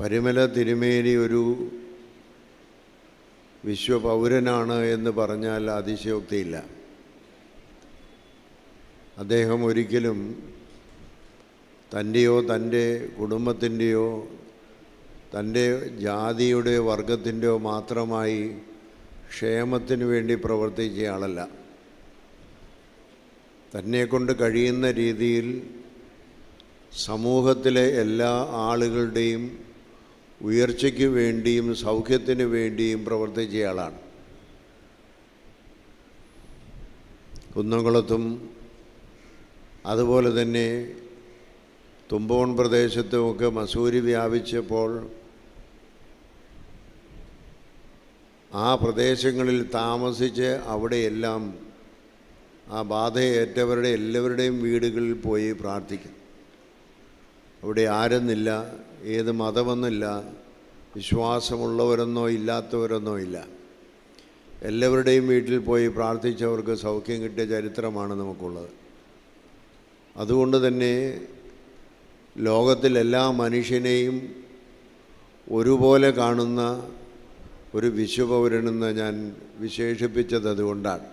പരിമല തിരുമേനി ഒരു വിശ്വപൗരനാണ് എന്ന് പറഞ്ഞാൽ അതിശയോക്തിയില്ല. അദ്ദേഹം ഒരിക്കലും തൻ്റെയോ തൻ്റെ കുടുംബത്തിൻ്റെയോ തൻ്റെ ജാതിയുടെയോ വർഗത്തിൻ്റെയോ മാത്രമായി ക്ഷേമത്തിന് വേണ്ടി പ്രവർത്തിച്ച ആളല്ല. തന്നെക്കൊണ്ട് കഴിയുന്ന രീതിയിൽ സമൂഹത്തിലെ എല്ലാ ആളുകളുടെയും ഉയർച്ചയ്ക്ക് വേണ്ടിയും സൗഖ്യത്തിന് വേണ്ടിയും പ്രവർത്തിച്ചയാളാണ്. കുന്നംകുളത്തും അതുപോലെ തന്നെ തുമ്പോൺ പ്രദേശത്തുമൊക്കെ മസൂരി വ്യാപിച്ചപ്പോൾ ആ പ്രദേശങ്ങളിൽ താമസിച്ച് അവിടെയെല്ലാം ആ ബാധയേറ്റവരുടെ എല്ലാവരുടെയും വീടുകളിൽ പോയി പ്രാർത്ഥിക്കും. അവിടെ ആരെന്നില്ല, ഏത് മതമെന്നില്ല, വിശ്വാസമുള്ളവരെന്നോ ഇല്ലാത്തവരെന്നോ ഇല്ല. എല്ലാവരുടെയും വീട്ടിൽ പോയി പ്രാർത്ഥിച്ചവർക്ക് സൗഖ്യം കിട്ടിയ ചരിത്രമാണ് നമുക്കുള്ളത്. അതുകൊണ്ട് തന്നെ ലോകത്തിലെല്ലാ മനുഷ്യനെയും ഒരുപോലെ കാണുന്ന ഒരു വിശ്വപൗരനെന്ന് ഞാൻ വിശേഷിപ്പിച്ചത് അതുകൊണ്ടാണ്.